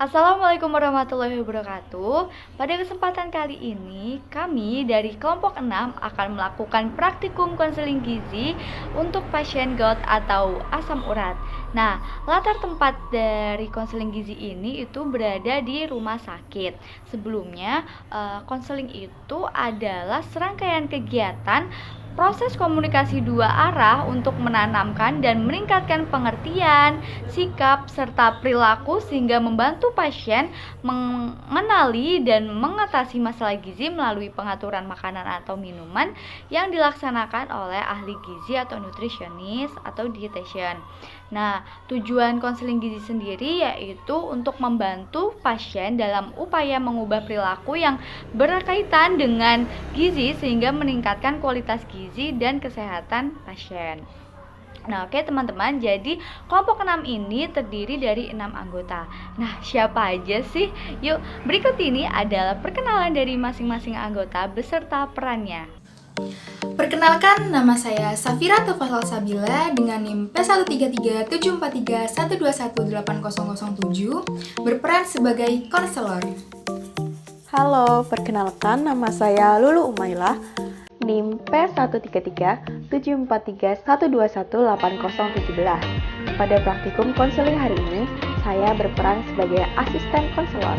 Assalamualaikum warahmatullahi wabarakatuh. Pada kesempatan kali ini, kami dari kelompok 6 akan melakukan praktikum konseling gizi untuk pasien GOUT atau asam urat. Nah, latar tempat dari konseling gizi ini itu berada di rumah sakit. Sebelumnya, konseling itu adalah serangkaian kegiatan proses komunikasi dua arah untuk menanamkan dan meningkatkan pengertian, sikap, serta perilaku sehingga membantu pasien mengenali dan mengatasi masalah gizi melalui pengaturan makanan atau minuman yang dilaksanakan oleh ahli gizi atau nutritionist atau dietitian. Nah, tujuan konseling gizi sendiri yaitu untuk membantu pasien dalam upaya mengubah perilaku yang berkaitan dengan gizi sehingga meningkatkan kualitas gizi dan kesehatan pasien. Nah, oke teman-teman, jadi kelompok 6 ini terdiri dari 6 anggota. Nah, siapa aja sih? Yuk, berikut ini adalah perkenalan dari masing-masing anggota beserta perannya. Perkenalkan, nama saya Safira Tufasal Sabila dengan NIM P1337431218007 berperan sebagai konselor. Halo, perkenalkan nama saya Lulu Umailah, NIM P1337431218017. Pada praktikum konseling hari ini, saya berperan sebagai asisten konselor.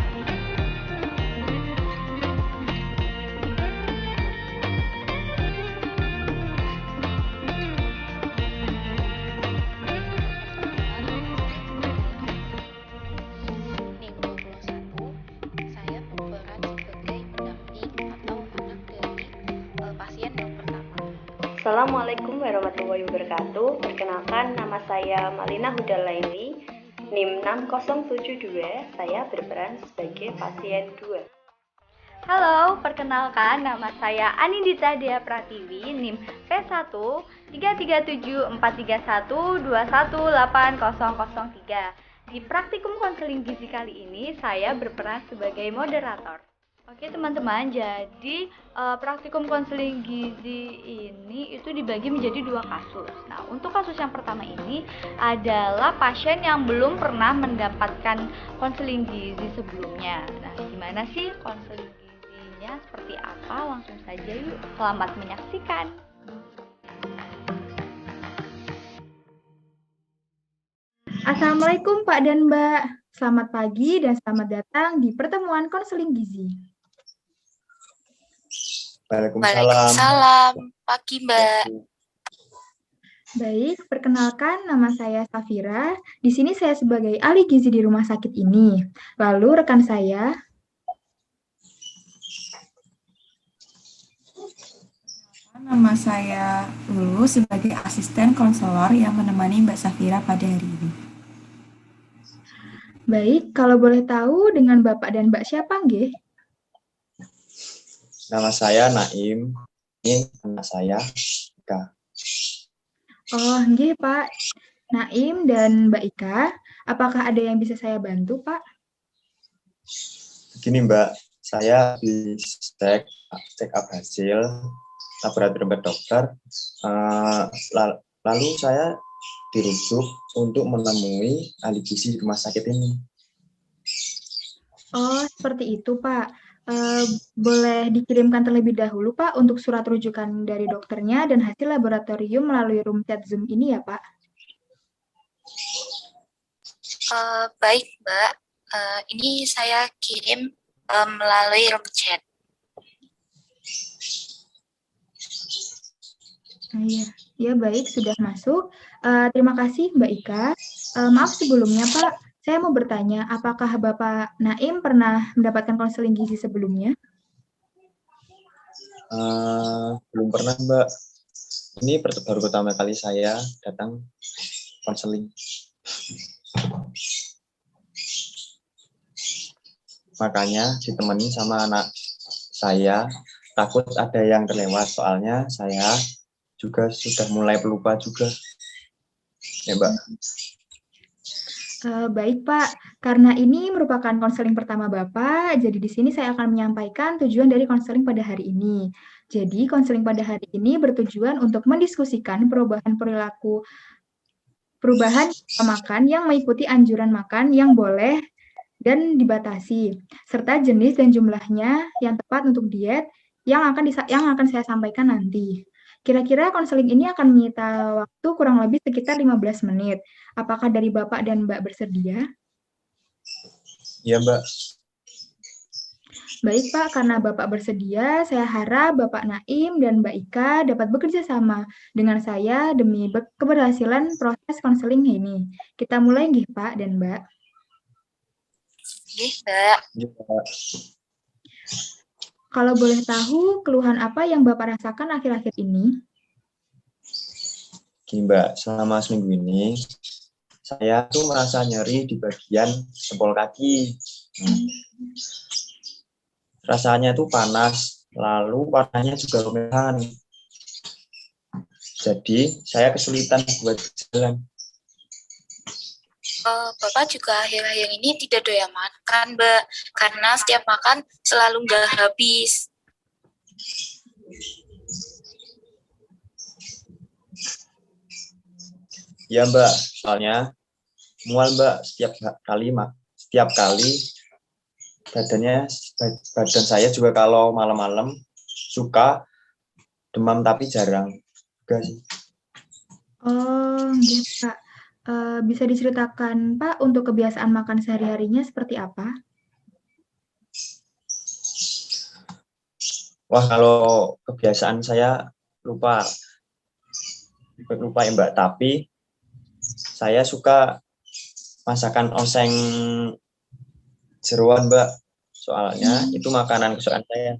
Assalamualaikum warahmatullahi wabarakatuh. Perkenalkan, nama saya Malina Hudalaili, NIM 6072. Saya berperan sebagai pasien 2. Halo, perkenalkan nama saya Anindita Dea Pratiwi, NIM P1337431218003. Di praktikum konseling gizi kali ini, saya berperan sebagai moderator. Oke teman-teman, jadi praktikum konseling gizi ini itu dibagi menjadi 2 kasus. Nah, untuk kasus yang pertama ini adalah pasien yang belum pernah mendapatkan konseling gizi sebelumnya. Nah, gimana sih konseling gizinya, seperti apa? Langsung saja yuk, selamat menyaksikan. Assalamualaikum Pak dan Mbak, selamat pagi dan selamat datang di pertemuan konseling gizi. Waalaikumsalam, pagi Mbak. Baik, perkenalkan nama saya Safira. Di sini saya sebagai ahli gizi di rumah sakit ini. Lalu rekan saya. Nama saya Lulu sebagai asisten konselor yang menemani Mbak Safira pada hari ini. Baik, kalau boleh tahu dengan Bapak dan Mbak siapa nggih? Nama saya Naim, ini nama saya Ika. Oh, nggih Pak. Naim dan Mbak Ika, apakah ada yang bisa saya bantu, Pak? Begini Mbak, saya habis check up hasil laboratorium dokter, lalu saya dirujuk untuk menemui ahli gizi di rumah sakit ini. Oh, seperti itu, Pak. Boleh dikirimkan terlebih dahulu, Pak, untuk surat rujukan dari dokternya dan hasil laboratorium melalui room chat Zoom ini ya, Pak? Baik, Mbak. Ini saya kirim melalui room chat. Ya baik, sudah masuk. Terima kasih, Mbak Ika. Maaf sebelumnya, Pak. Saya mau bertanya, apakah Bapak Naim pernah mendapatkan konseling gizi sebelumnya? Belum pernah, Mbak. Ini baru pertama kali saya datang konseling. Makanya ditemani sama anak saya, takut ada yang terlewat, soalnya saya juga sudah mulai pelupa juga. Ya, Mbak. Baik Pak, karena ini merupakan konseling pertama Bapak, jadi di sini saya akan menyampaikan tujuan dari konseling pada hari ini. Jadi, konseling pada hari ini bertujuan untuk mendiskusikan perubahan perilaku, perubahan pola makan yang mengikuti anjuran makan yang boleh dan dibatasi, serta jenis dan jumlahnya yang tepat untuk diet yang akan saya sampaikan nanti. Kira-kira konseling ini akan menyita waktu kurang lebih sekitar 15 menit. Apakah dari Bapak dan Mbak bersedia? Iya, Mbak. Baik, Pak, karena Bapak bersedia, saya harap Bapak Naim dan Mbak Ika dapat bekerja sama dengan saya demi keberhasilan proses konseling ini. Kita mulai, nggih, Pak dan Mbak. Nggih, Mbak. Iya, Mbak. Kalau boleh tahu, keluhan apa yang Bapak rasakan akhir-akhir ini? Gini, Mbak, selama seminggu ini, saya tuh merasa nyeri di bagian jempol kaki. Rasanya tuh panas, lalu warnanya juga kemerah. Jadi, saya kesulitan buat jalan. Bapak juga akhir-akhir ini tidak doyan makan, Mbak, karena setiap makan selalu nggak habis. Ya, Mbak, soalnya mual, Mbak, setiap kali badan saya juga kalau malam-malam suka demam tapi jarang juga sih. Oh, nggih, Pak. Bisa diceritakan, Pak, untuk kebiasaan makan sehari-harinya seperti apa? Wah, kalau kebiasaan saya lupa ya, Mbak, tapi saya suka masakan oseng jeroan, Mbak. Soalnya itu makanan kesukaan saya.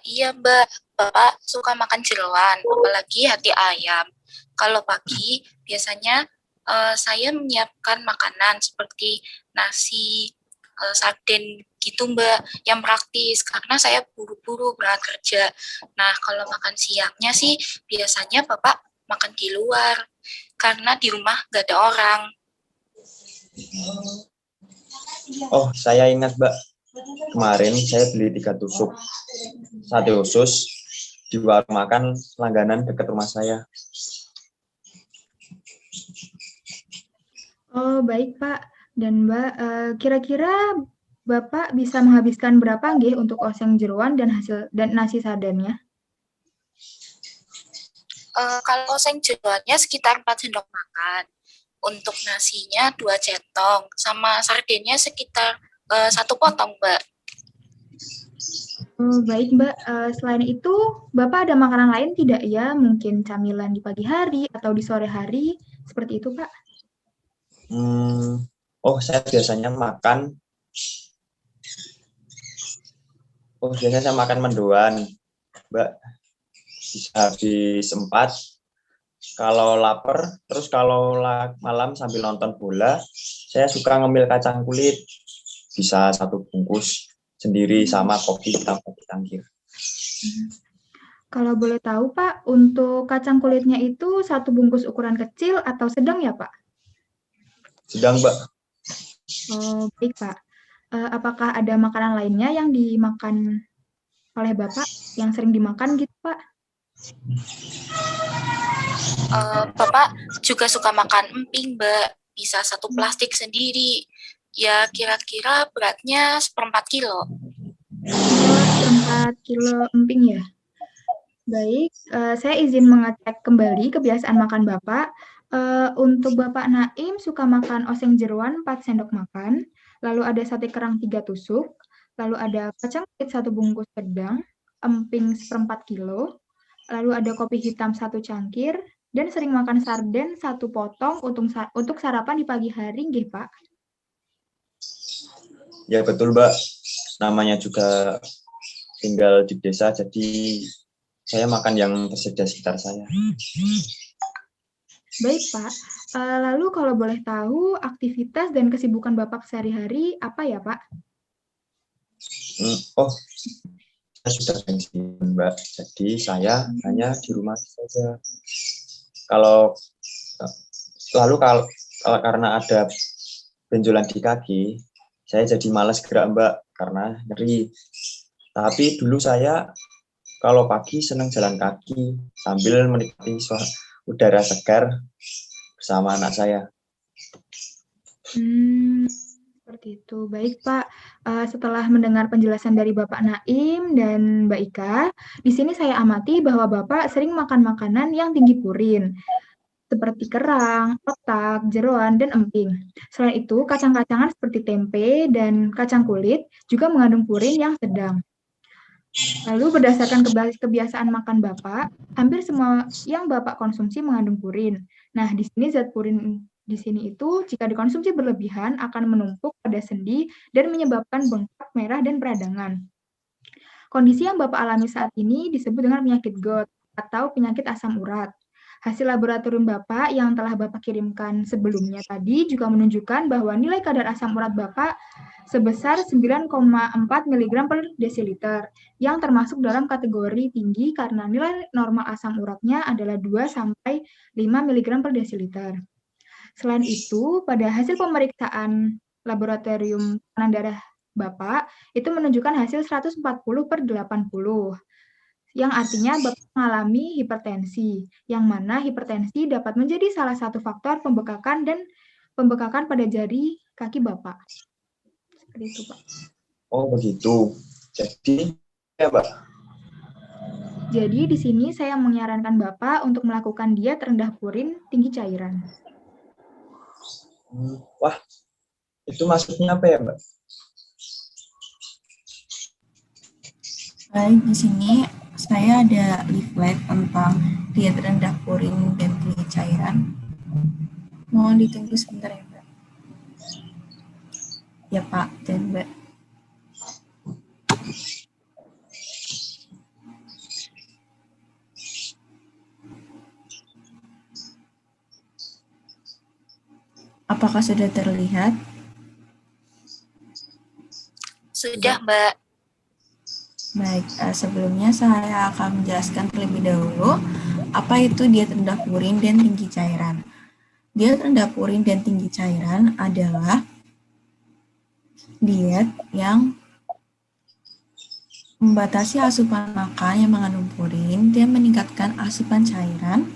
Iya, Mbak. Bapak suka makan jeroan, apalagi hati ayam. Kalau pagi, biasanya saya menyiapkan makanan seperti nasi, sarden gitu, Mbak, yang praktis, karena saya buru-buru berangkat kerja. Nah, kalau makan siangnya sih, biasanya Bapak makan di luar, karena di rumah nggak ada orang. Oh, saya ingat, Mbak. Kemarin saya beli 3 tusuk sate usus di warung makan langganan dekat rumah saya. Oh, baik, Pak. Dan Mbak, kira-kira Bapak bisa menghabiskan berapa nggih untuk oseng jeroan dan nasi sardennya? Kalau oseng jeroannya sekitar 4 sendok makan. Untuk nasinya 2 centong, sama sardennya sekitar 1 potong, Mbak. Oh, baik, Mbak. Selain itu, Bapak ada makanan lain tidak ya? Mungkin camilan di pagi hari atau di sore hari, seperti itu, Pak? Saya biasanya makan mendoan, Mbak. Bisa habis 4. Kalau lapar, terus kalau malam sambil nonton bola, saya suka ngemil kacang kulit. Bisa 1 bungkus sendiri sama kopi hitam cangkir. Kalau boleh tahu, Pak, untuk kacang kulitnya itu 1 bungkus ukuran kecil atau sedang ya, Pak? Sedang, Mbak. Oh, baik, Pak. Apakah ada makanan lainnya yang dimakan oleh Bapak, yang sering dimakan gitu, Pak? Bapak juga suka makan emping, Mbak. Bisa 1 plastik sendiri. Ya, kira-kira beratnya 1/4 kilo. 1/4 kilo emping ya? Baik, saya izin mengecek kembali kebiasaan makan Bapak. Untuk Bapak Naim suka makan oseng jeroan 4 sendok makan, lalu ada sate kerang 3 tusuk, lalu ada kacang kulit 1 bungkus sedang, emping 1/4 kilo, lalu ada kopi hitam 1 cangkir, dan sering makan sarden 1 potong untuk sarapan di pagi hari, nggih, Pak? Ya, betul, Mbak. Namanya juga tinggal di desa, jadi saya makan yang tersedia sekitar saya. Baik, Pak. Lalu kalau boleh tahu, aktivitas dan kesibukan Bapak sehari-hari apa ya, Pak? Saya sudah pensiun, Mbak. Jadi saya hanya di rumah saja. Kalau karena ada benjolan di kaki, saya jadi malas gerak, Mbak, karena nyeri. Tapi dulu saya kalau pagi senang jalan kaki sambil menikmati udara segar bersama anak saya. Seperti itu. Baik, Pak. Setelah mendengar penjelasan dari Bapak Naim dan Mbak Ika, di sini saya amati bahwa Bapak sering makan makanan yang tinggi purin, seperti kerang, otak, jeroan, dan emping. Selain itu, kacang-kacangan seperti tempe dan kacang kulit juga mengandung purin yang sedang. Lalu berdasarkan kebiasaan makan Bapak, hampir semua yang Bapak konsumsi mengandung purin. Nah, di sini zat purin di sini itu jika dikonsumsi berlebihan akan menumpuk pada sendi dan menyebabkan bengkak, merah, dan peradangan. Kondisi yang Bapak alami saat ini disebut dengan penyakit GOUT atau penyakit asam urat. Hasil laboratorium Bapak yang telah Bapak kirimkan sebelumnya tadi juga menunjukkan bahwa nilai kadar asam urat Bapak sebesar 9,4 mg per desiliter, yang termasuk dalam kategori tinggi karena nilai normal asam uratnya adalah 2-5 mg per desiliter. Selain itu, pada hasil pemeriksaan laboratorium tekanan darah Bapak, itu menunjukkan hasil 140/80, yang artinya Bapak mengalami hipertensi, yang mana hipertensi dapat menjadi salah satu faktor pembekakan pada jari kaki Bapak. Seperti itu, Pak. Oh, begitu. Jadi, ya, Mbak. Jadi, di sini saya menyarankan Bapak untuk melakukan diet rendah purin, tinggi cairan. Wah, itu maksudnya apa ya, Mbak? Baik, di sini saya ada leaflet tentang diet rendah purin dan tinggi cairan. Mohon ditunggu sebentar ya, Mbak. Ya, Pak dan Mbak. Apakah sudah terlihat? Sudah, Mbak. Baik, sebelumnya saya akan menjelaskan terlebih dahulu apa itu diet rendah purin dan tinggi cairan. Diet rendah purin dan tinggi cairan adalah diet yang membatasi asupan makan yang mengandung purin dan meningkatkan asupan cairan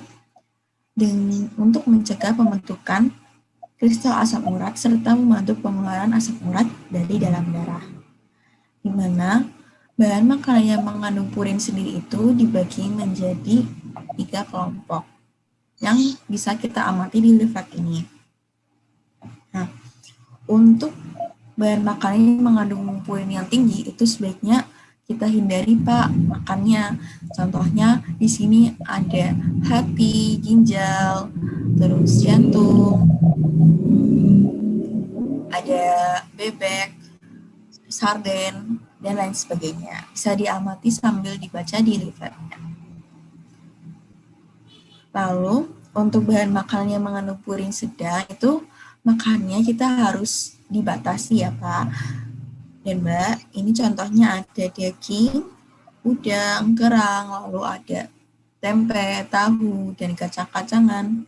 untuk mencegah pembentukan kristal asam urat serta membantu pengeluaran asam urat dari dalam darah. Di mana bahan makanan yang mengandung purin sendiri itu dibagi menjadi 3 kelompok yang bisa kita amati di leaflet ini. Nah, untuk bahan makanan yang mengandung purin yang tinggi itu sebaiknya kita hindari, Pak, makannya. Contohnya di sini ada hati, ginjal, terus jantung, ada bebek, sarden, dan lain sebagainya. Bisa diamati sambil dibaca di leafletnya. Lalu, untuk bahan makanan yang mengandung purin sedang itu makannya kita harus dibatasi ya, Pak. Dan Mbak, ini contohnya ada daging, udang, kerang, lalu ada tempe, tahu, dan kacang-kacangan.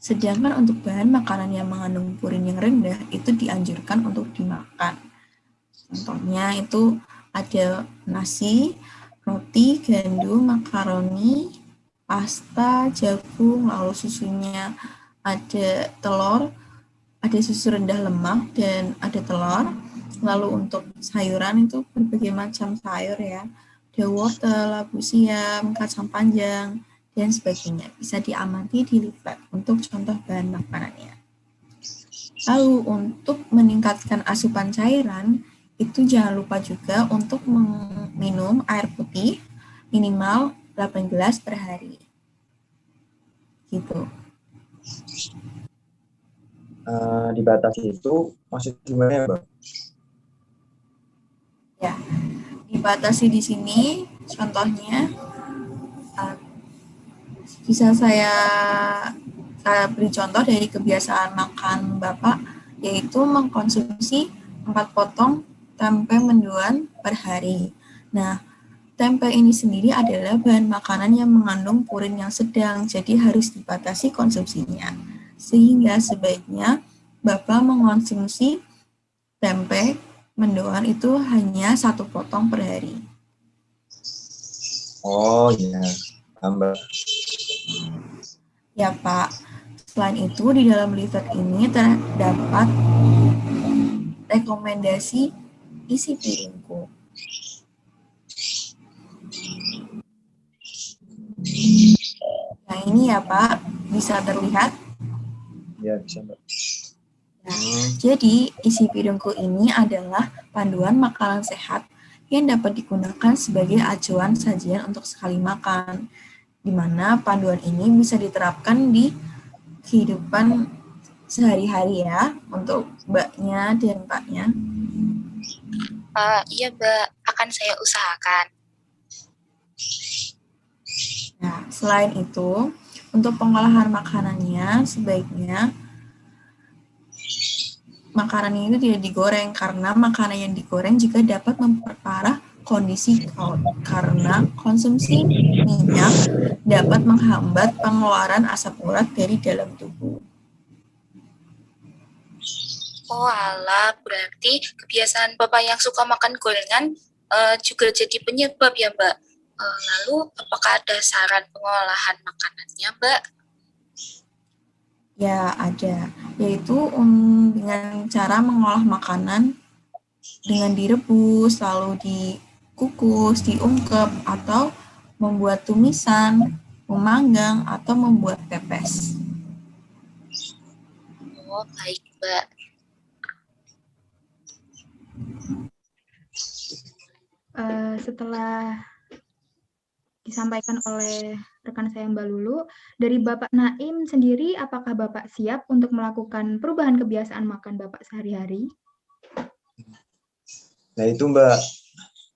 Sedangkan untuk bahan makanan yang mengandung purin yang rendah itu dianjurkan untuk dimakan. Contohnya itu ada nasi, roti, gandum, makaroni, pasta, jagung, lalu susunya ada telur, ada susu rendah lemak, dan ada telur. Lalu untuk sayuran itu berbagai macam sayur ya. Ada wortel, labu siam, kacang panjang, dan sebagainya. Bisa diamati di leaflet untuk contoh bahan makanannya. Lalu untuk meningkatkan asupan cairan, itu jangan lupa juga untuk minum air putih minimal 8 gelas per hari. Gitu. Dibatasi itu maksudnya gimana ya, Mbak? Ya, dibatasi di sini contohnya bisa saya beri contoh dari kebiasaan makan Bapak, yaitu mengkonsumsi 4 potong tempe mendoan per hari. Nah, tempe ini sendiri adalah bahan makanan yang mengandung purin yang sedang, jadi harus dibatasi konsumsinya. Sehingga sebaiknya Bapak mengkonsumsi tempe mendoan itu hanya 1 potong per hari. Oh ya, Mbak. Ya Pak, selain itu di dalam leaflet ini terdapat rekomendasi isi piringku. Nah ini ya Pak, bisa terlihat. Ya, bisa Mbak. Nah, jadi isi piringku ini adalah panduan makanan sehat yang dapat digunakan sebagai acuan sajian untuk sekali makan, di mana panduan ini bisa diterapkan di kehidupan sehari-hari ya, untuk Mbaknya dan Paknya. Iya, Mbak, akan saya usahakan. Nah, selain itu, untuk pengolahan makanannya, sebaiknya makanannya itu tidak digoreng, karena makanan yang digoreng juga dapat memperparah kondisi gout, karena konsumsi minyak dapat menghambat pengeluaran asam urat dari dalam tubuh. Oh alah, berarti kebiasaan Bapak yang suka makan gorengan juga jadi penyebab ya, Mbak? Lalu, apakah ada saran pengolahan makanannya, Mbak? Ya, ada. Yaitu dengan cara mengolah makanan dengan direbus, lalu dikukus, diungkep, atau membuat tumisan, memanggang, atau membuat pepes. Oh, baik, Mbak. Setelah disampaikan oleh rekan saya Mbak Lulu, dari Bapak Naim sendiri, apakah Bapak siap untuk melakukan perubahan kebiasaan makan Bapak sehari-hari? Nah itu Mbak,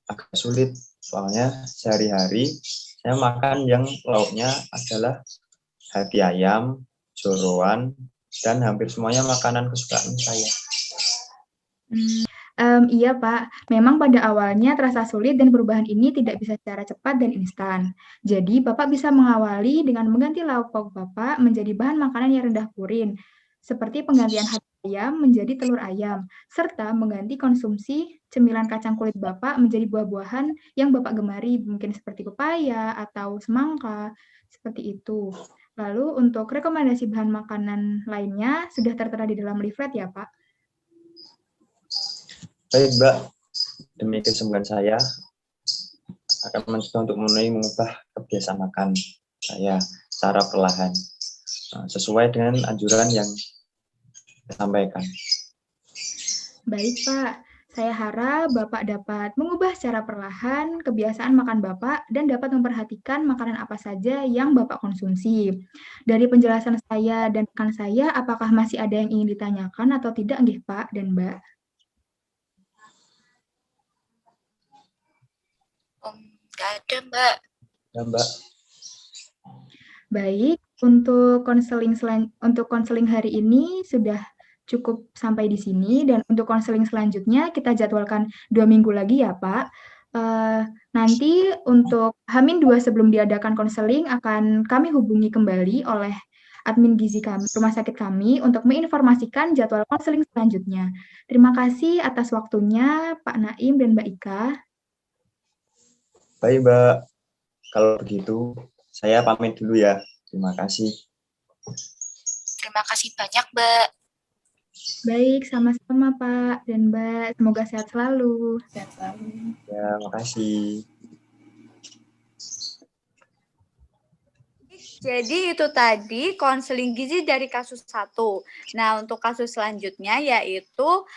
agak sulit. Soalnya sehari-hari saya makan yang lauknya adalah hati ayam, jeroan, dan hampir semuanya makanan kesukaan saya. Iya Pak, memang pada awalnya terasa sulit dan perubahan ini tidak bisa secara cepat dan instan. Jadi Bapak bisa mengawali dengan mengganti lauk pauk Bapak menjadi bahan makanan yang rendah purin, seperti penggantian hati ayam menjadi telur ayam, serta mengganti konsumsi cemilan kacang kulit Bapak menjadi buah-buahan yang Bapak gemari, mungkin seperti pepaya atau semangka, seperti itu. Lalu untuk rekomendasi bahan makanan lainnya sudah tertera di dalam leaflet ya Pak? Baik Mbak, demi kesembuhan saya akan mencoba untuk mengubah kebiasaan makan saya secara perlahan, sesuai dengan anjuran yang disampaikan. Baik Pak, saya harap Bapak dapat mengubah secara perlahan kebiasaan makan Bapak dan dapat memperhatikan makanan apa saja yang Bapak konsumsi. Dari penjelasan saya dan rekan saya, apakah masih ada yang ingin ditanyakan atau tidak, nggih Pak dan Mbak? Nggak ada, Mbak. Ya Mbak. Baik, untuk konseling hari ini sudah cukup sampai di sini, dan untuk konseling selanjutnya kita jadwalkan 2 minggu lagi ya Pak. Nanti untuk H-2 sebelum diadakan konseling akan kami hubungi kembali oleh admin gizi kami, rumah sakit kami, untuk menginformasikan jadwal konseling selanjutnya. Terima kasih atas waktunya Pak Naim dan Mbak Ika. Baik Mbak, kalau begitu saya pamit dulu ya. Terima kasih. Terima kasih banyak, Mbak. Baik, sama-sama Pak dan Mbak. Semoga sehat selalu. Sehat selalu. Ya, makasih. Jadi itu tadi konseling gizi dari kasus 1. Nah, untuk kasus selanjutnya yaitu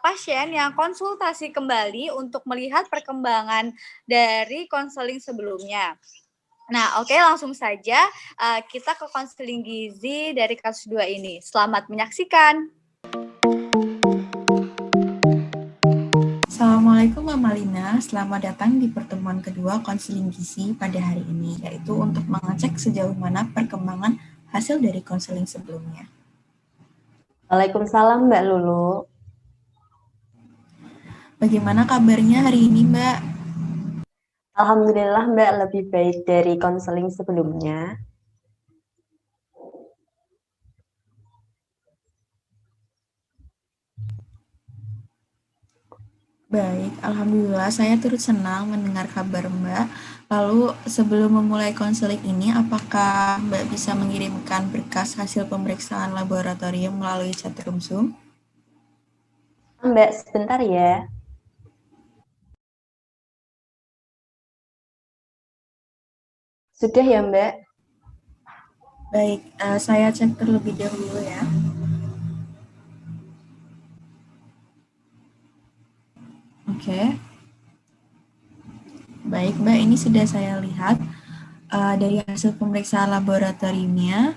pasien yang konsultasi kembali untuk melihat perkembangan dari konseling sebelumnya. Nah, oke, langsung saja kita ke konseling gizi dari kasus 2 ini. Selamat menyaksikan. Assalamualaikum Mbak Malina, selamat datang di pertemuan kedua konseling gizi pada hari ini, yaitu untuk mengecek sejauh mana perkembangan hasil dari konseling sebelumnya. Waalaikumsalam Mbak Lulu. Bagaimana kabarnya hari ini Mbak? Alhamdulillah Mbak lebih baik dari konseling sebelumnya. Baik, Alhamdulillah saya turut senang mendengar kabar Mbak. Lalu sebelum memulai konseling ini, apakah Mbak bisa mengirimkan berkas hasil pemeriksaan laboratorium melalui chat room Zoom? Mbak, sebentar ya. Sudah ya, Mbak? Baik, saya cek terlebih dahulu ya. Oke. Baik, Mbak, ini sudah saya lihat dari hasil pemeriksaan laboratoriumnya.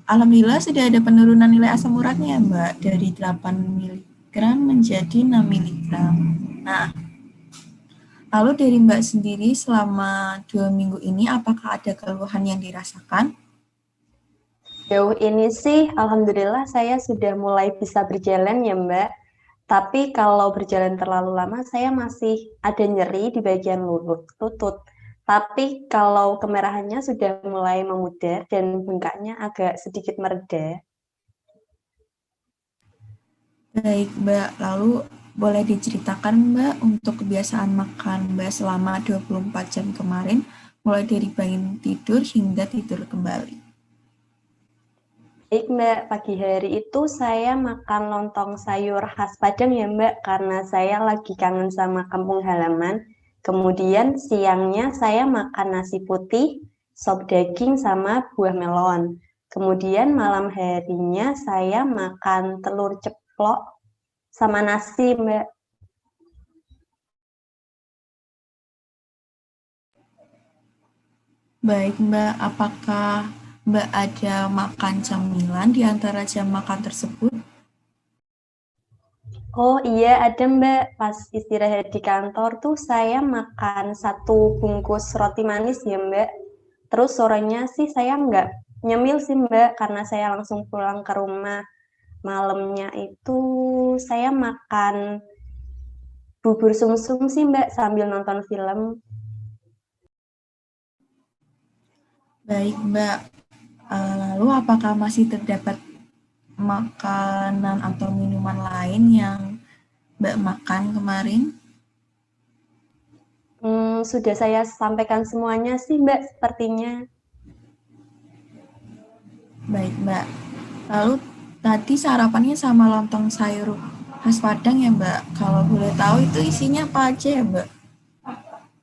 Alhamdulillah sudah ada penurunan nilai asam uratnya, Mbak, dari 8 mg menjadi 6 mg. Nah, lalu dari Mbak sendiri selama 2 minggu ini, apakah ada keluhan yang dirasakan? Jauh ini sih, Alhamdulillah saya sudah mulai bisa berjalan ya, Mbak. Tapi kalau berjalan terlalu lama, saya masih ada nyeri di bagian lutut. Tapi kalau kemerahannya sudah mulai memudar dan bengkaknya agak sedikit mereda. Baik, Mbak. Lalu boleh diceritakan, Mbak, untuk kebiasaan makan Mbak selama 24 jam kemarin, mulai dari bangun tidur hingga tidur kembali. Baik, Mbak. Pagi hari itu saya makan lontong sayur khas Padang ya, Mbak, karena saya lagi kangen sama kampung halaman. Kemudian siangnya saya makan nasi putih, sop daging, sama buah melon. Kemudian malam harinya saya makan telur ceplok sama nasi, Mbak. Baik, Mbak. Apakah Mbak ada makan camilan di antara jam makan tersebut? Oh iya, ada Mbak. Pas istirahat di kantor tuh saya makan 1 bungkus roti manis ya Mbak. Terus sorenya sih saya nggak nyemil sih Mbak, karena saya langsung pulang ke rumah. Malamnya itu saya makan bubur sumsum sih Mbak sambil nonton film. Baik, Mbak. Lalu apakah masih terdapat makanan atau minuman lain yang Mbak makan kemarin? Sudah saya sampaikan semuanya sih Mbak sepertinya. Baik, Mbak. Lalu tadi sarapannya sama lontong sayur khas Padang ya, Mbak? Kalau boleh tahu itu isinya apa aja ya, Mbak?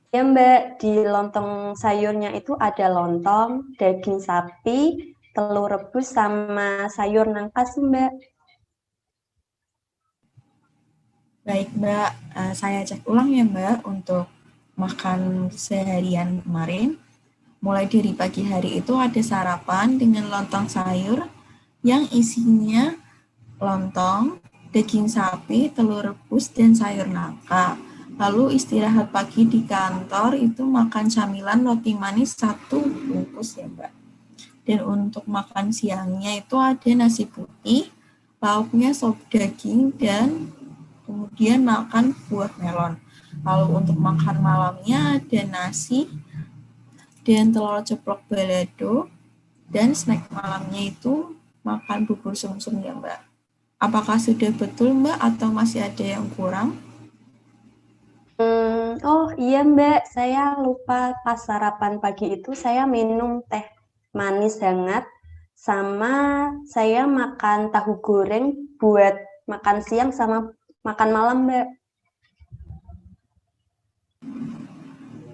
Ya Mbak, di lontong sayurnya itu ada lontong, daging sapi, telur rebus, sama sayur nangka sih Mbak. Baik, Mbak. Saya cek ulang ya, Mbak, untuk makan seharian kemarin. Mulai dari pagi hari itu ada sarapan dengan lontong sayur yang isinya lontong, daging sapi, telur rebus, dan sayur nangka. Lalu istirahat pagi di kantor itu makan camilan roti manis 1 bungkus ya, Mbak. Dan untuk makan siangnya itu ada nasi putih, lauknya sop daging, dan kemudian makan buah melon. Lalu untuk makan malamnya ada nasi dan telur ceplok balado, dan snack malamnya itu makan bubur sumsum ya, Mbak. Apakah sudah betul, Mbak, atau masih ada yang kurang? Oh iya Mbak, saya lupa pas sarapan pagi itu saya minum teh manis hangat, sama saya makan tahu goreng buat makan siang sama makan malam Mbak.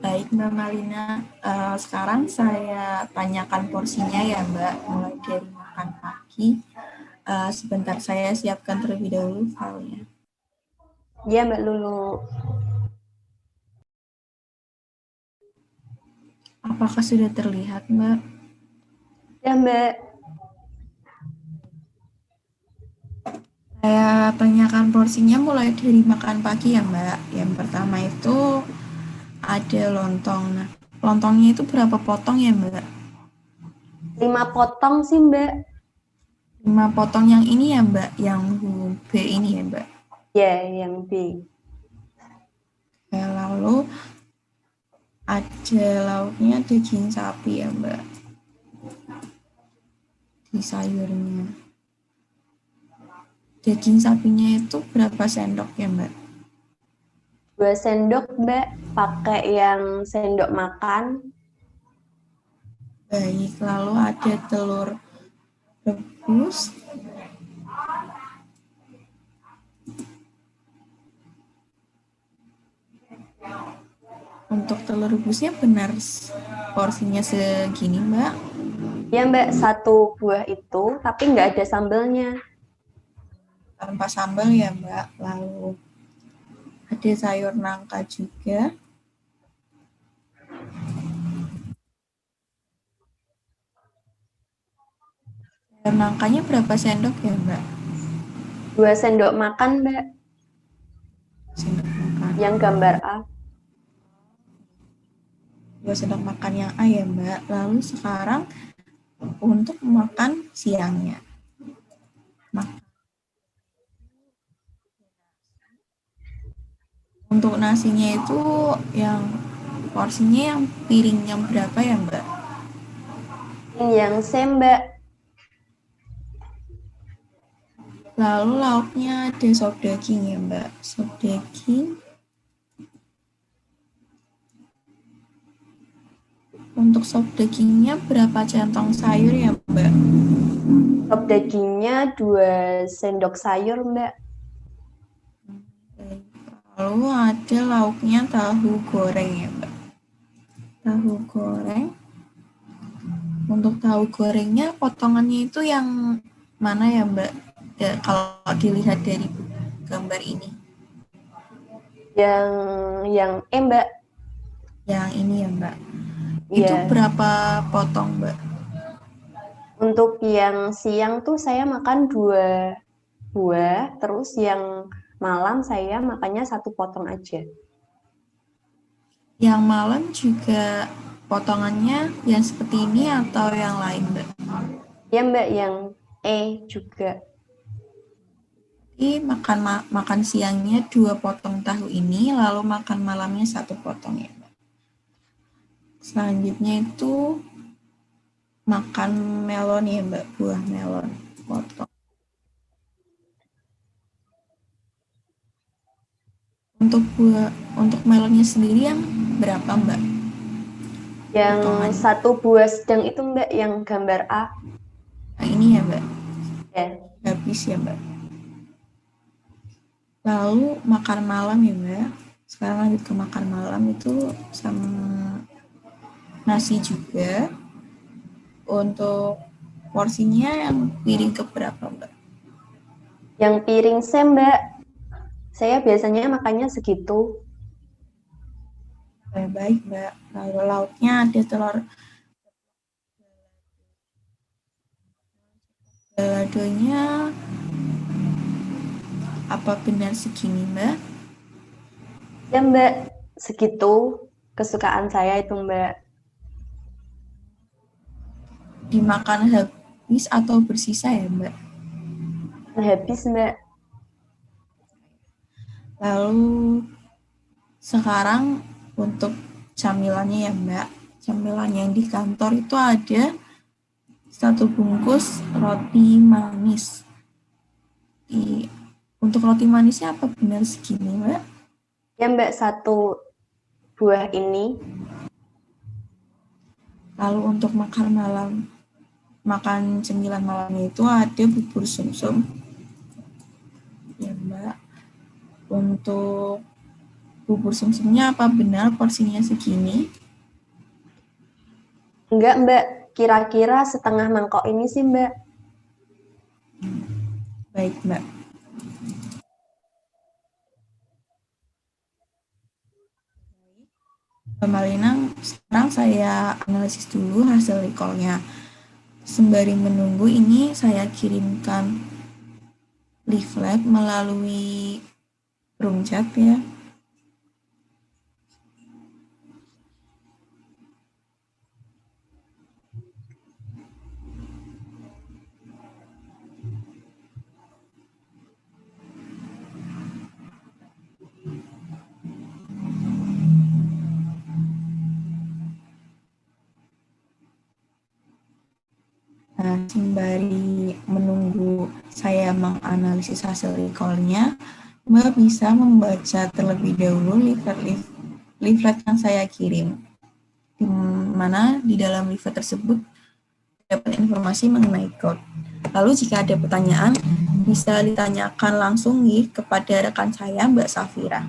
Baik, Mbak Malina. Sekarang saya tanyakan porsinya ya, Mbak, mulai dari makan pagi. Sebentar, saya siapkan terlebih dahulu filenya. Iya Mbak Lulu. Apakah sudah terlihat, Mbak? Ya Mbak. Saya tanyakan porsinya mulai dari makan pagi ya, Mbak. Yang pertama itu ada lontong. Nah, lontongnya itu berapa potong ya, Mbak? 5 potong sih Mbak. 5 potong yang ini ya, Mbak? Yang B ini ya, Mbak? Ya, yang B. Lalu ada lauknya daging sapi ya, Mbak, di sayurnya. Daging sapinya itu berapa sendok ya, Mbak? 2 sendok, Mbak. Pakai yang sendok makan. Baik, lalu ada telur rebus. Untuk telur rebusnya benar porsinya segini, Mbak? Ya, Mbak, 1 buah itu, tapi nggak ada sambelnya. Tanpa sambal ya, Mbak. Lalu ada sayur nangka juga. Sayur nangkanya berapa sendok ya, Mbak? 2 sendok makan, Mbak. Sendok makan. Yang gambar A. 2 sendok makan yang A ya, Mbak. Lalu sekarang untuk makan siangnya. Untuk nasinya itu yang porsinya yang piring yang berapa ya, Mbak? Yang C, Mbak. Lalu lauknya ada sop daging ya, Mbak. Sop daging. Untuk sop dagingnya berapa centong sayur ya, Mbak? Sop dagingnya 2 sendok sayur, Mbak. Lalu ada lauknya tahu goreng ya, Mbak. Tahu goreng. Untuk tahu gorengnya potongannya itu yang mana ya, Mbak? Ya, kalau dilihat dari gambar ini. Yang E, Mbak. Yang ini ya, Mbak. Iya. Itu berapa potong, Mbak? Untuk yang siang tuh saya makan 2 buah, terus yang malam saya makannya 1 potong aja. Yang malam juga potongannya yang seperti ini atau yang lain, Mbak? Ya, Mbak, yang E juga. Jadi makan siangnya 2 potong tahu ini, lalu makan malamnya 1 potong ya, Mbak. Selanjutnya itu makan melon ya, Mbak, buah melon potong. Untuk melonnya sendiri yang berapa, Mbak? Yang Potongannya. 1 buah sedang itu, Mbak, yang gambar A. Nah, ini ya, Mbak. Ya. Habis ya, Mbak. Lalu makan malam ya, Mbak. Sekarang lanjut ke makan malam itu sama nasi juga. Untuk porsinya yang piring keberapa, Mbak? Yang piring C, Mbak. Saya biasanya makannya segitu. Baik, Mbak. Lalu lauknya ada telur baladonya. Apa benar segini, Mbak? Ya, Mbak, segitu kesukaan saya itu, Mbak. Dimakan habis atau bersisa ya, Mbak? Habis, Mbak. Lalu sekarang untuk camilannya ya, Mbak. Camilan yang di kantor itu ada 1 bungkus roti manis. Untuk roti manisnya apa benar segini, Mbak? Ya, Mbak, 1 buah ini. Lalu untuk makan cemilan malamnya itu ada bubur sumsum. Ya, Mbak. Untuk bubur sumsumnya apa benar porsinya segini? Enggak, Mbak. Kira-kira setengah mangkok ini sih, Mbak. Baik, Mbak. Mbak Malina, sekarang saya analisis dulu hasil recall-nya. Sembari menunggu ini saya kirimkan leaflet melalui room chat ya. Nah, sembari menunggu saya menganalisis hasil recall-nya, Mbak bisa membaca terlebih dahulu leaflet yang saya kirim, di mana di dalam leaflet tersebut dapat informasi mengenai GOAT. Lalu jika ada pertanyaan, bisa ditanyakan langsung nih kepada rekan saya, Mbak Safira.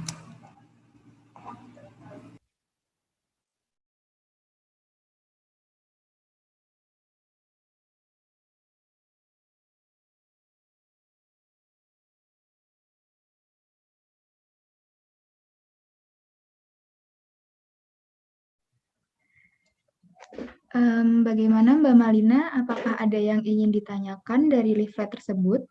Bagaimana Mbak Malina? Apakah ada yang ingin ditanyakan dari leaflet tersebut?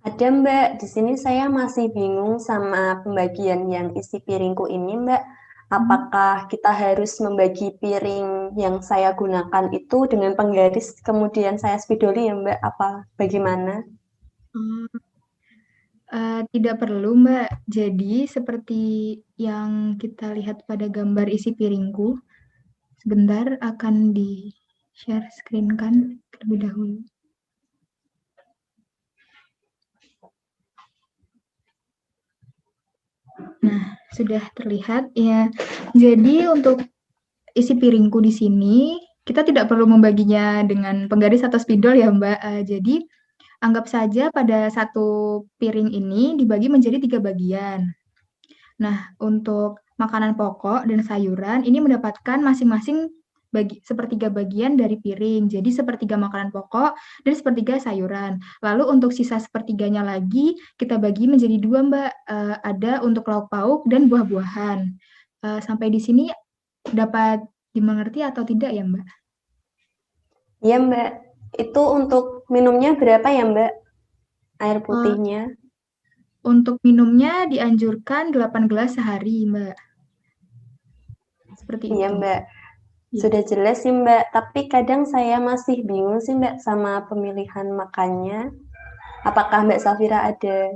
Ada Mbak, di sini saya masih bingung sama pembagian yang isi piringku ini Mbak. Apakah kita harus membagi piring yang saya gunakan itu dengan penggaris kemudian saya spidoli ya Mbak? Apa bagaimana? Tidak perlu Mbak. Jadi seperti yang kita lihat pada gambar isi piringku, sebentar akan di-share screen kan terlebih dahulu. Nah, sudah terlihat ya. Jadi untuk isi piringku di sini, kita tidak perlu membaginya dengan penggaris atau spidol ya Mbak. Jadi anggap saja pada satu piring ini dibagi menjadi 3 bagian. Nah, untuk makanan pokok dan sayuran ini mendapatkan masing-masing sepertiga bagian dari piring. Jadi sepertiga makanan pokok dan sepertiga sayuran. Lalu untuk sisa sepertiganya lagi kita bagi menjadi 2 Mbak. Ada untuk lauk pauk dan buah-buahan. Sampai di sini dapat dimengerti atau tidak ya Mbak? Iya Mbak, itu untuk minumnya berapa ya Mbak? Air putihnya? Untuk minumnya dianjurkan 8 gelas sehari Mbak. Seperti Iya itu. Mbak, sudah jelas sih Mbak, tapi kadang saya masih bingung sih Mbak sama pemilihan makannya. Apakah Mbak Safira ada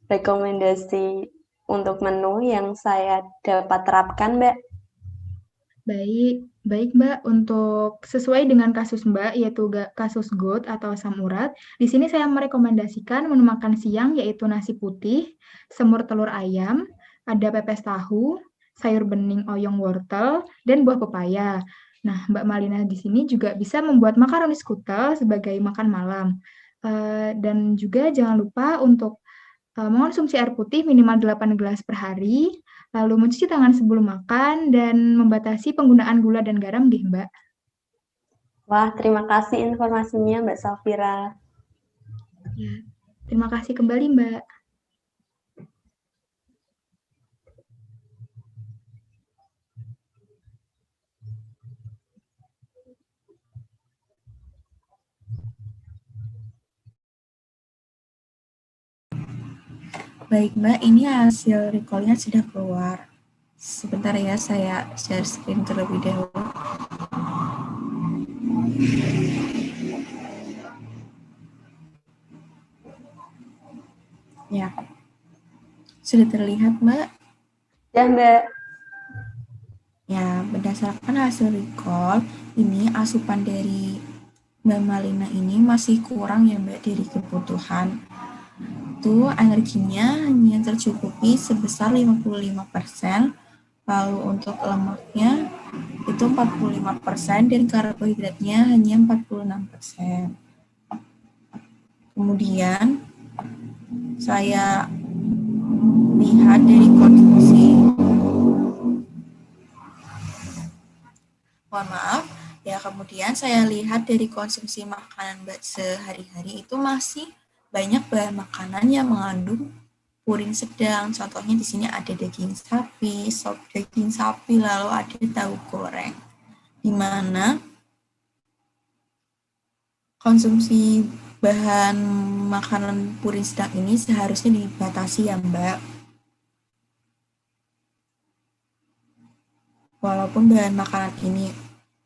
rekomendasi untuk menu yang saya dapat terapkan Mbak? Baik Mbak, untuk sesuai dengan kasus Mbak, yaitu kasus GOAT atau asam urat, di sini saya merekomendasikan menu makan siang yaitu nasi putih, semur telur ayam, ada pepes tahu, sayur bening oyong wortel, dan buah pepaya. Nah, Mbak Malina di sini juga bisa membuat makaroni skutel sebagai makan malam. Dan juga jangan lupa untuk mengonsumsi air putih minimal 8 gelas per hari, lalu mencuci tangan sebelum makan, dan membatasi penggunaan gula dan garam deh, Mbak. Wah, terima kasih informasinya Mbak Safira. Ya, terima kasih kembali, Mbak. Baik Mbak, ini hasil recall-nya sudah keluar. Sebentar ya, saya share screen terlebih dahulu. Ya, sudah terlihat Mbak? Ya Mbak. Ya, berdasarkan hasil recall, ini asupan dari Mbak Malina ini masih kurang ya Mbak dari kebutuhan. Itu energinya hanya tercukupi sebesar 55%, lalu untuk lemaknya itu 45% dan karbohidratnya hanya 46%. Kemudian saya lihat dari konsumsi, mohon maaf, ya kemudian saya lihat dari konsumsi makanan Mbak sehari-hari itu masih banyak bahan makanan yang mengandung purin sedang. Contohnya di sini ada daging sapi, sop daging sapi, lalu ada tahu goreng. Di mana konsumsi bahan makanan purin sedang ini seharusnya dibatasi ya Mbak. Walaupun bahan makanan ini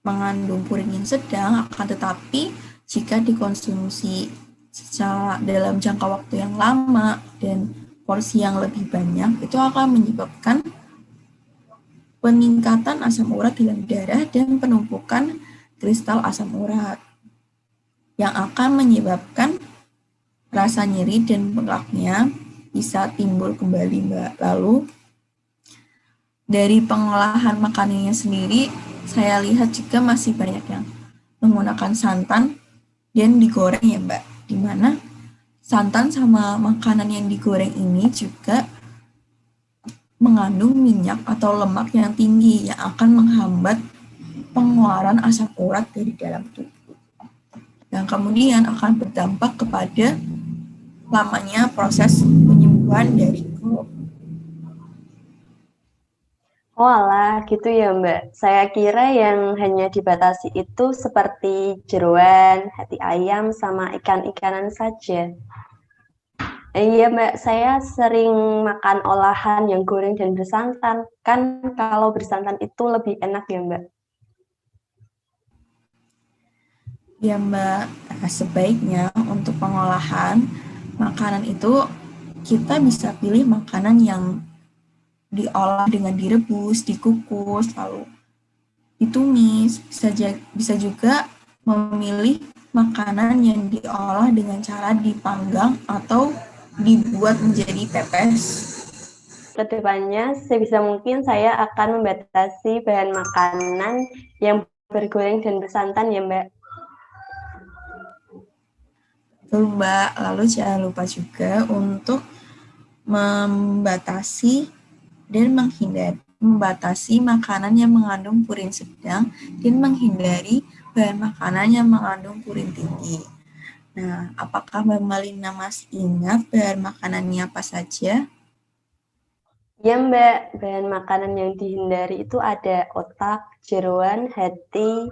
mengandung purin yang sedang, akan tetapi jika dikonsumsi secara dalam jangka waktu yang lama dan porsi yang lebih banyak, itu akan menyebabkan peningkatan asam urat dalam darah dan penumpukan kristal asam urat yang akan menyebabkan rasa nyeri dan bengkaknya bisa timbul kembali, Mbak. Lalu dari pengolahan makanannya sendiri, saya lihat juga masih banyak yang menggunakan santan dan digoreng ya, Mbak. Di mana santan sama makanan yang digoreng ini juga mengandung minyak atau lemak yang tinggi yang akan menghambat pengeluaran asam urat dari dalam tubuh. Dan kemudian akan berdampak kepada lamanya proses penyembuhan dari kolon. Oh alah, gitu ya Mbak. Saya kira yang hanya dibatasi itu seperti jeroan, hati ayam, sama ikan-ikanan saja. Iya Mbak, saya sering makan olahan yang goreng dan bersantan. Kan kalau bersantan itu lebih enak ya Mbak. Ya Mbak, sebaiknya untuk pengolahan makanan itu kita bisa pilih makanan yang diolah dengan direbus, dikukus, lalu ditumis. Bisa juga memilih makanan yang diolah dengan cara dipanggang atau dibuat menjadi pepes. Kedepannya, sebisa mungkin saya akan membatasi bahan makanan yang bergoreng dan bersantan ya Mbak. Betul Mbak, lalu jangan lupa juga untuk membatasi makanan yang mengandung purin sedang dan menghindari bahan makanan yang mengandung purin tinggi. Nah, apakah Mbak Malina masih ingat bahan makanannya apa saja? Ya Mbak, bahan makanan yang dihindari itu ada otak, jeroan, hati.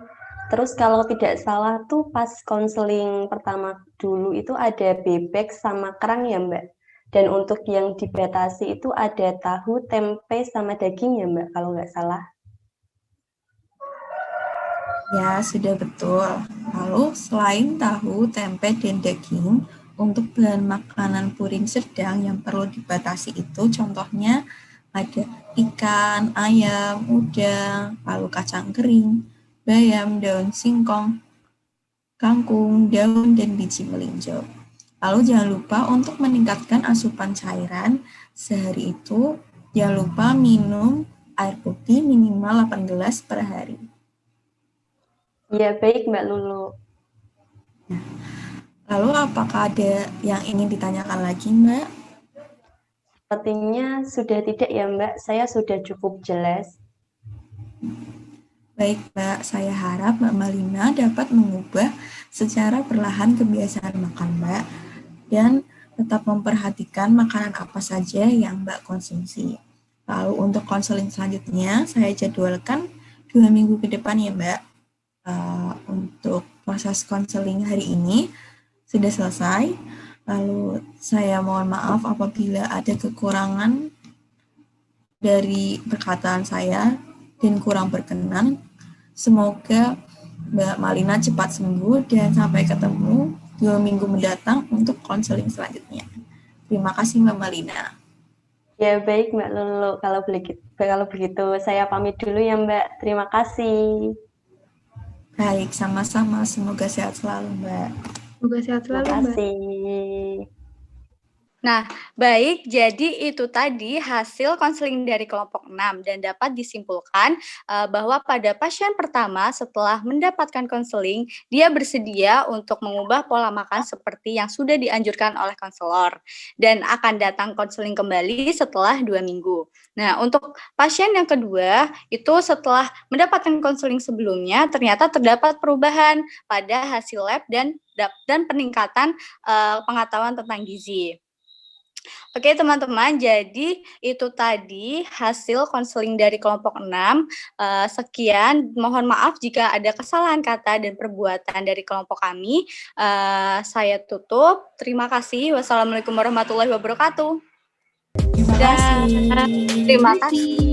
Terus kalau tidak salah tuh pas konseling pertama dulu itu ada bebek sama kerang ya Mbak. Dan untuk yang dibatasi itu ada tahu, tempe, sama daging ya Mbak, kalau nggak salah. Ya, sudah betul. Lalu selain tahu, tempe, dan daging, untuk bahan makanan purin sedang yang perlu dibatasi itu contohnya ada ikan, ayam, udang, lalu kacang kering, bayam, daun singkong, kangkung, daun, dan biji melinjo. Lalu jangan lupa untuk meningkatkan asupan cairan sehari itu, jangan lupa minum air putih minimal 8 gelas per hari. Ya, baik Mbak Lulu. Lalu apakah ada yang ingin ditanyakan lagi, Mbak? Sepertinya sudah tidak ya Mbak, saya sudah cukup jelas. Baik Mbak, saya harap Mbak Malina dapat mengubah secara perlahan kebiasaan makan Mbak dan tetap memperhatikan makanan apa saja yang Mbak konsumsi. Lalu untuk konseling selanjutnya, saya jadwalkan 2 minggu ke depan ya Mbak. Untuk proses konseling hari ini sudah selesai. Lalu saya mohon maaf apabila ada kekurangan dari perkataan saya dan kurang berkenan. Semoga Mbak Malina cepat sembuh dan sampai ketemu 2 minggu mendatang untuk konseling selanjutnya. Terima kasih Mbak Malina. Ya baik Mbak Lulu, kalau begitu saya pamit dulu ya Mbak. Terima kasih. Baik, sama-sama. Semoga sehat selalu Mbak. Semoga sehat selalu Terima Mbak. kasih. Nah, baik, jadi itu tadi hasil konseling dari kelompok 6 dan dapat disimpulkan bahwa pada pasien pertama setelah mendapatkan konseling, dia bersedia untuk mengubah pola makan seperti yang sudah dianjurkan oleh konselor dan akan datang konseling kembali setelah 2 minggu. Nah, untuk pasien yang kedua, itu setelah mendapatkan konseling sebelumnya, ternyata terdapat perubahan pada hasil lab dan peningkatan pengetahuan tentang gizi. Oke teman-teman, jadi itu tadi hasil konseling dari kelompok 6. Sekian, mohon maaf jika ada kesalahan kata dan perbuatan dari kelompok kami. Saya tutup, terima kasih. Wassalamualaikum warahmatullahi wabarakatuh. Terima kasih. Terima kasih.